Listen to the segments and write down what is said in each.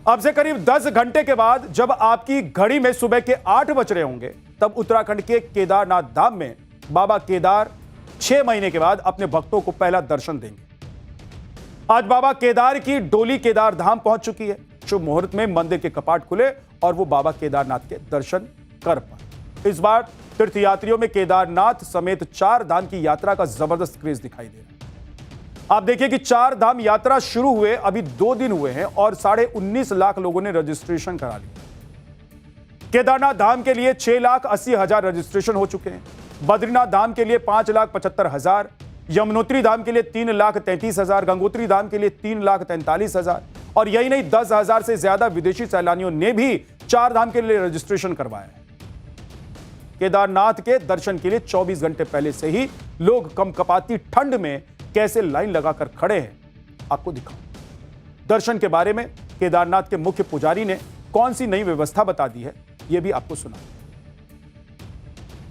अब से करीब 10 घंटे के बाद जब आपकी घड़ी में सुबह के 8 बज रहे होंगे, तब उत्तराखंड के केदारनाथ धाम में बाबा केदार 6 महीने के बाद अपने भक्तों को पहला दर्शन देंगे। आज बाबा केदार की डोली केदार धाम पहुंच चुकी है। शुभ मुहूर्त में मंदिर के कपाट खुले और वो बाबा केदारनाथ के दर्शन कर पाए। इस बार तीर्थयात्रियों में केदारनाथ समेत 4 धाम की यात्रा का जबरदस्त क्रेज दिखाई दे रहा है। आप देखिए कि 4 धाम यात्रा शुरू हुए अभी 2 दिन हुए हैं और 19.5 लाख लोगों ने रजिस्ट्रेशन करा लिया। केदारनाथ धाम के लिए 6,80,000 रजिस्ट्रेशन हो चुके हैं। बद्रीनाथ धाम के लिए 5,75,000, यमुनोत्री धाम के लिए 3,33,000, गंगोत्री धाम के लिए 3,43,000 और यही नहीं 10,000 से ज्यादा विदेशी सैलानियों ने भी 4 धाम के लिए रजिस्ट्रेशन करवाया है। केदारनाथ के दर्शन के लिए 24 घंटे पहले से ही लोग कमकपाती ठंड में कैसे लाइन लगाकर खड़े हैं, आपको दिखाऊं। दर्शन के बारे में केदारनाथ के मुख्य पुजारी ने कौन सी नई व्यवस्था बता दी है, यह भी आपको सुना।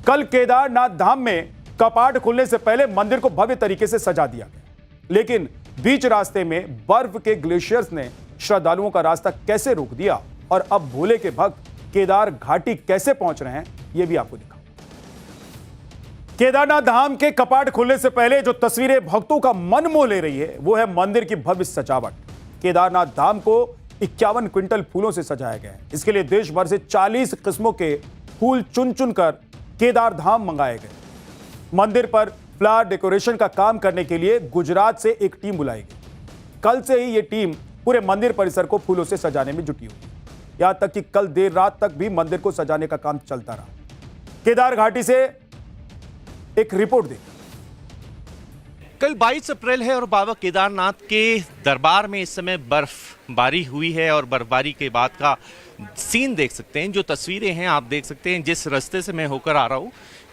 कल केदारनाथ धाम में कपाट खुलने से पहले मंदिर को भव्य तरीके से सजा दिया गया, लेकिन बीच रास्ते में बर्फ के ग्लेशियर्स ने श्रद्धालुओं का रास्ता कैसे रोक दिया और अब भोले के भक्त केदार घाटी कैसे पहुंच रहे हैं, यह भी आपको दिखाऊं। केदारनाथ धाम के कपाट खुलने से पहले जो तस्वीरें भक्तों का मन मोह ले रही है, वो है मंदिर की भव्य सजावट। केदारनाथ धाम को 51 क्विंटल फूलों से सजाया गया है। इसके लिए देश भर से 40 किस्मों के फूल चुन चुनकर केदार धाम मंगाए गए। मंदिर पर फ्लावर डेकोरेशन का काम करने के लिए गुजरात से एक टीम बुलाई गई। कल से ही यह टीम पूरे मंदिर परिसर को फूलों से सजाने में जुटी हुई। यहां तक कि कल देर रात तक भी मंदिर को सजाने का काम चलता रहा। केदार घाटी से एक रिपोर्ट देखिए। कल 22 अप्रैल है और बाबा केदारनाथ के दरबार में इस समय बर्फबारी हुई है और बर्फबारी के बाद का सीन देख सकते हैं। जो तस्वीरें हैं आप देख सकते हैं। जिस रास्ते से मैं होकर आ रहा हूँ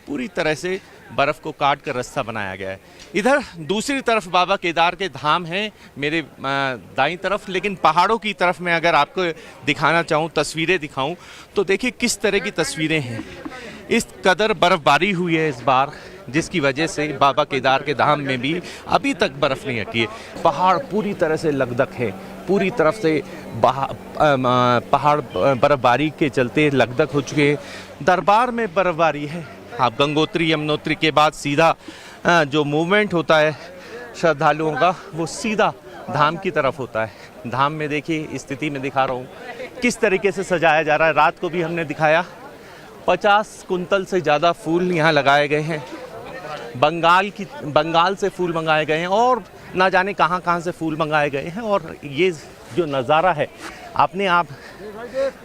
पूरी तरह से बर्फ को काट कर रास्ता बनाया गया है। इधर दूसरी तरफ बाबा केदार के धाम हैं मेरे दाईं तरफ, लेकिन पहाड़ों की तरफ मैं अगर आपको दिखाना चाहूँ, तस्वीरें दिखाऊं, तो देखिए किस तरह की तस्वीरें हैं। इस कदर बर्फबारी हुई है इस बार, जिसकी वजह से बाबा केदार के धाम में भी अभी तक बर्फ नहीं हटी है। पहाड़ पूरी तरह से लकदक है, पूरी तरफ से पहाड़ बर्फबारी के चलते लकदक हो चुके हैं। दरबार में बर्फबारी है। आप गंगोत्री यमुनोत्री के बाद सीधा जो मूवमेंट होता है श्रद्धालुओं का, वो सीधा धाम की तरफ होता है। धाम में देखिए स्थिति में दिखा रहा हूँ किस तरीके से सजाया जा रहा है। रात को भी हमने दिखाया 50 कुंतल से ज़्यादा फूल यहाँ लगाए गए हैं। बंगाल से फूल मंगाए गए हैं और ना जाने कहाँ कहाँ से फूल मंगाए गए हैं। और ये जो नज़ारा है अपने आप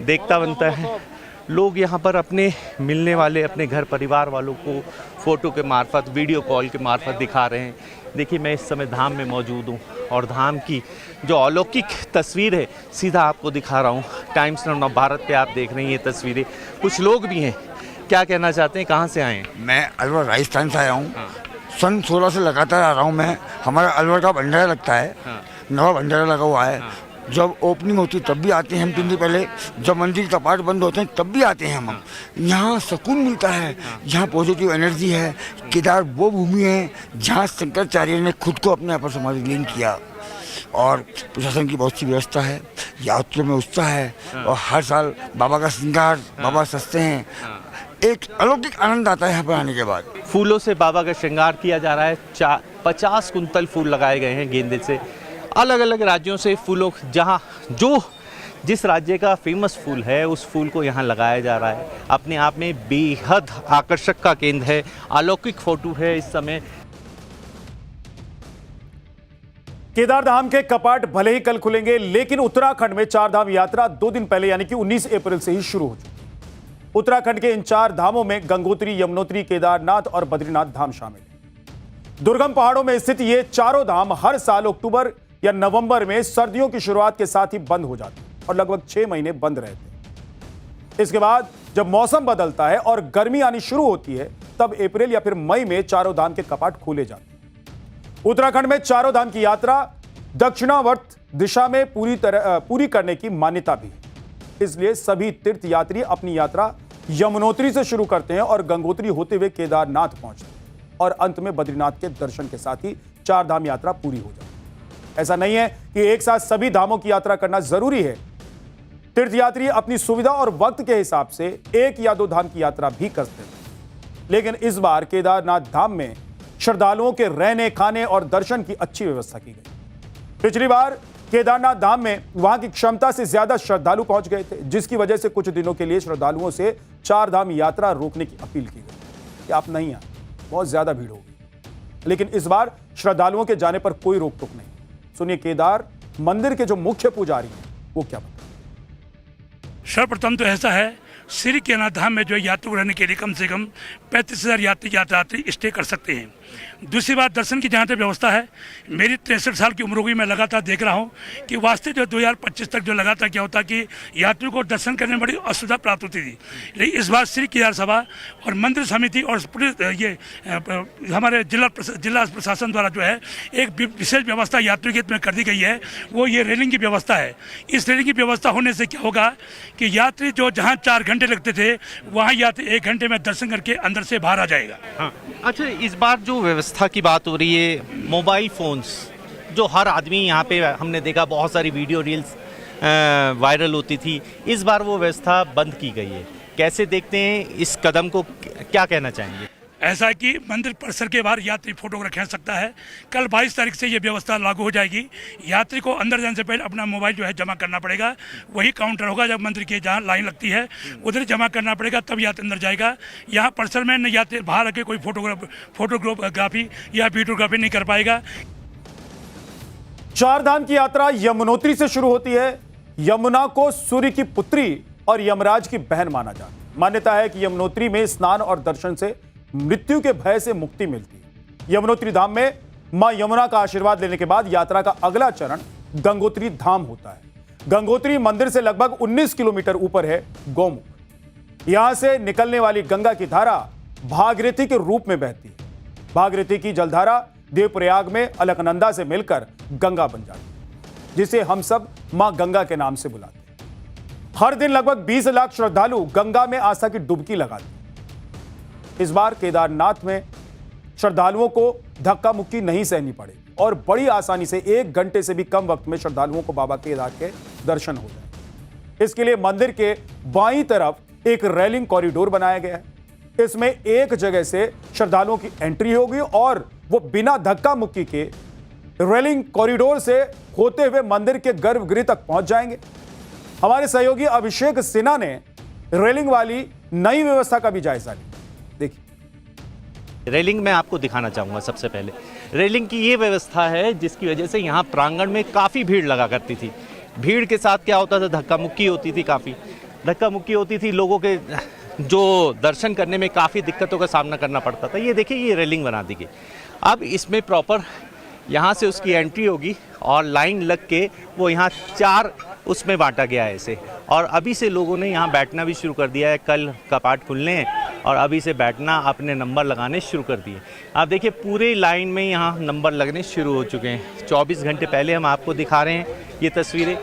देखता बनता है। लोग यहाँ पर अपने मिलने वाले अपने घर परिवार वालों को फ़ोटो के मार्फत, वीडियो कॉल के मार्फत दिखा रहे हैं। देखिए मैं इस समय धाम में मौजूद हूँ और धाम की जो अलौकिक तस्वीर है सीधा आपको दिखा रहा हूँ। टाइम्स नाउ भारत पे आप देख रहे हैं ये तस्वीरें। कुछ लोग भी हैं, क्या कहना चाहते हैं, कहाँ से आए हैं? मैं अलवर राजस्थान से आया हूँ। सन 16 से लगातार आ रहा हूँ मैं। हमारा अलवर का भंडारा लगता है, नवा भंडारा लगा हुआ है। जब ओपनिंग होती है तब भी आते हैं हम 3 दिन पहले। जब मंदिर कपाट बंद होते हैं तब भी आते हैं हम। यहाँ सुकून मिलता है, यहाँ पॉजिटिव एनर्जी है। केदार वो भूमि है जहाँ शंकराचार्य ने खुद को अपने आप समाधि लीन किया और प्रशासन की बहुत सी व्यवस्था है, यात्रियों में उत्साह है और हर साल बाबा का श्रृंगार, बाबा सस्ते हैं। एक अलौकिक आनंद आता है यहाँ पर आने के बाद। फूलों से बाबा का श्रृंगार किया जा रहा है। 50 कुंतल फूल लगाए गए हैं गेंदे से। अलग अलग राज्यों से फूलों, जहाँ जिस राज्य का फेमस फूल है उस फूल को यहाँ लगाया जा रहा है। अपने आप में बेहद आकर्षक का केंद्र है। अलौकिक फोटो है इस समय। केदार धाम के कपाट भले ही कल खुलेंगे, लेकिन उत्तराखंड में 4 धाम यात्रा 2 दिन पहले यानी कि 19 अप्रैल से ही शुरू हो चुकी है। उत्तराखंड के इन 4 धामों में गंगोत्री, यमुनोत्री, केदारनाथ और बद्रीनाथ धाम शामिल है। दुर्गम पहाड़ों में स्थित ये चारों धाम हर साल अक्टूबर या नवंबर में सर्दियों की शुरुआत के साथ ही बंद हो जाते हैं और लगभग 6 महीने बंद रहते हैं। इसके बाद जब मौसम बदलता है और गर्मी आनी शुरू होती है, तब अप्रैल या फिर मई में चारों धाम के कपाट खोले जाते हैं। उत्तराखंड में चारों धाम की यात्रा दक्षिणावर्त दिशा में पूरी करने की मान्यता भी है। इसलिए सभी तीर्थ यात्री अपनी यात्रा यमुनोत्री से शुरू करते हैं और गंगोत्री होते हुए केदारनाथ पहुंचते हैं और अंत में बद्रीनाथ के दर्शन के साथ ही 4 धाम यात्रा पूरी हो जाती है। ऐसा नहीं है कि एक साथ सभी धामों की यात्रा करना जरूरी है। तीर्थयात्री अपनी सुविधा और वक्त के हिसाब से 1 या 2 धाम की यात्रा भी करते थे, लेकिन इस बार केदारनाथ धाम में श्रद्धालुओं के रहने, खाने और दर्शन की अच्छी व्यवस्था की गई। पिछली बार केदारनाथ धाम में वहां की क्षमता से ज्यादा श्रद्धालु पहुंच गए थे, जिसकी वजह से कुछ दिनों के लिए श्रद्धालुओं से 4 धाम यात्रा रोकने की अपील की गई कि आप नहीं आए, बहुत ज्यादा भीड़ होगी। लेकिन इस बार श्रद्धालुओं के जाने पर कोई रोक टोक नहीं। सुनिए केदार मंदिर के जो मुख्य पुजारी हैं वो क्या बताते। सर्वप्रथम तो ऐसा है, श्री केदारनाथ धाम में जो यात्री रहने के लिए कम से कम 35,000 यात्री स्टे कर सकते हैं। दूसरी बात, दर्शन की जहाँ तक व्यवस्था है, मेरी 63 साल की उम्र हो गई, मैं लगातार देख रहा हूँ कि वास्तव जो 2025 तक जो लगातार क्या होता कि यात्रियों को दर्शन करने में बड़ी असुविधा प्राप्त होती थी। लेकिन इस बार श्री केदार सभा और मंदिर समिति और हमारे जिला प्रशासन द्वारा जो है एक विशेष व्यवस्था यात्री के हित में कर दी गई है, वो ये रेलिंग की व्यवस्था है। इस रेलिंग की व्यवस्था होने से क्या होगा कि यात्री जो जहाँ 4 घंटे लगते थे, वहाँ यात्री 1 घंटे में दर्शन करके अंदर से बाहर आ जाएगा। हाँ। अच्छा, इस बार जो व्यवस्था की बात हो रही है, मोबाइल फोन्स जो हर आदमी यहाँ पे हमने देखा, बहुत सारी वीडियो रील्स वायरल होती थी, इस बार वो व्यवस्था बंद की गई है। कैसे देखते हैं इस कदम को, क्या कहना चाहेंगे? ऐसा है कि मंदिर परिसर के बाहर यात्री फोटोग्राफ खींच सकता है। कल 22 तारीख से ये व्यवस्था लागू हो जाएगी। यात्री को अंदर जाने से पहले अपना मोबाइल जो है जमा करना पड़ेगा। वही काउंटर होगा जब मंदिर के जहाँ लाइन लगती है, उधर जमा करना पड़ेगा, तब यात्री अंदर जाएगा। यहाँ परिसर में न यात्री बाहर आके कोई फोटोग्राफी या वीडियोग्राफी नहीं कर पाएगा। 4 धाम की यात्रा यमुनोत्री से शुरू होती है। यमुना को सूर्य की पुत्री और यमराज की बहन माना जाता है। मान्यता है कि यमुनोत्री में स्नान और दर्शन से मृत्यु के भय से मुक्ति मिलती है। यमुनोत्री धाम में मां यमुना का आशीर्वाद लेने के बाद यात्रा का अगला चरण गंगोत्री धाम होता है। गंगोत्री मंदिर से लगभग 19 किलोमीटर ऊपर है गौमुख। यहां से निकलने वाली गंगा की धारा भागीरथी के रूप में बहती है। भागीरथी की जलधारा देवप्रयाग में अलकनंदा से मिलकर गंगा बन जाती है, जिसे हम सब मां गंगा के नाम से बुलाते हैं। हर दिन लगभग 20 लाख श्रद्धालु गंगा में आस्था की डुबकी लगाते हैं। इस बार केदारनाथ में श्रद्धालुओं को धक्का मुक्की नहीं सहनी पड़ेगी और बड़ी आसानी से 1 घंटे से भी कम वक्त में श्रद्धालुओं को बाबा केदार के दर्शन हो जाए। इसके लिए मंदिर के बाईं तरफ एक रेलिंग कॉरिडोर बनाया गया है। इसमें एक जगह से श्रद्धालुओं की एंट्री होगी और वो बिना धक्का मुक्की के रेलिंग कॉरिडोर से होते हुए मंदिर के गर्भगृह तक पहुंच जाएंगे। हमारे सहयोगी अभिषेक सिन्हा ने रेलिंग वाली नई व्यवस्था का भी जायजा लिया। देखिए, रेलिंग मैं आपको दिखाना चाहूँगा। सबसे पहले रेलिंग की ये व्यवस्था है जिसकी वजह से यहाँ प्रांगण में काफ़ी भीड़ लगा करती थी। भीड़ के साथ क्या होता था, धक्का मुक्की होती थी, काफ़ी धक्का मुक्की होती थी। लोगों के जो दर्शन करने में काफ़ी दिक्कतों का सामना करना पड़ता था। ये देखिए, ये रेलिंग बना दी गई। अब इसमें प्रॉपर यहाँ से उसकी एंट्री होगी और लाइन लग के वो यहाँ 4 उसमें बांटा गया है इसे। और अभी से लोगों ने यहाँ बैठना भी शुरू कर दिया है। कल कपाट खुलने हैं और अभी से बैठना, अपने नंबर लगाने शुरू कर दिए। आप देखिए, पूरे लाइन में यहाँ नंबर लगने शुरू हो चुके हैं। 24 घंटे पहले हम आपको दिखा रहे हैं ये तस्वीरें।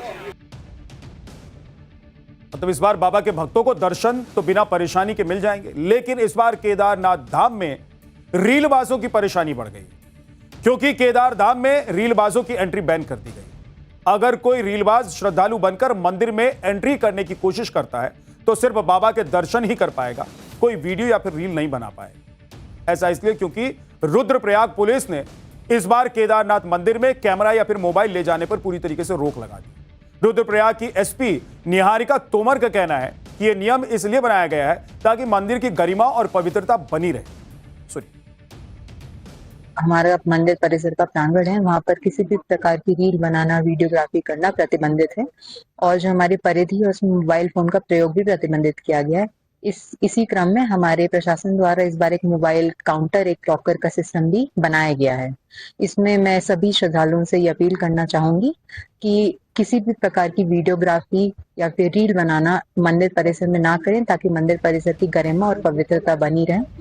मतलब इस बार बाबा के भक्तों को दर्शन तो बिना परेशानी के मिल जाएंगे, लेकिन इस बार केदारनाथ धाम में रीलबाजों की परेशानी बढ़ गई, क्योंकि केदार धाम में रीलबाजों की एंट्री बैन कर दी गई। अगर कोई रीलबाज श्रद्धालु बनकर मंदिर में एंट्री करने की कोशिश करता है तो सिर्फ बाबा के दर्शन ही कर पाएगा, कोई वीडियो या फिर रील नहीं बना पाएगा। ऐसा इसलिए क्योंकि रुद्रप्रयाग पुलिस ने इस बार केदारनाथ मंदिर में कैमरा या फिर मोबाइल ले जाने पर पूरी तरीके से रोक लगा दी। रुद्रप्रयाग की एसपी निहारिका तोमर का कहना है कि यह नियम इसलिए बनाया गया है ताकि मंदिर की गरिमा और पवित्रता बनी रहे। सुनिए। हमारा मंदिर परिसर का प्रांगण है, वहाँ पर किसी भी प्रकार की रील बनाना, वीडियोग्राफी करना प्रतिबंधित है और जो हमारी परिधि है उसमें मोबाइल फोन का प्रयोग भी प्रतिबंधित किया गया है। इसी क्रम में हमारे प्रशासन द्वारा इस बार एक मोबाइल काउंटर, एक लॉकर का सिस्टम भी बनाया गया है। इसमें मैं सभी श्रद्धालुओं से ये अपील करना चाहूंगी कि किसी भी प्रकार की वीडियोग्राफी या फिर रील बनाना मंदिर परिसर में ना करें, ताकि मंदिर परिसर की गरिमा और पवित्रता बनी रहे।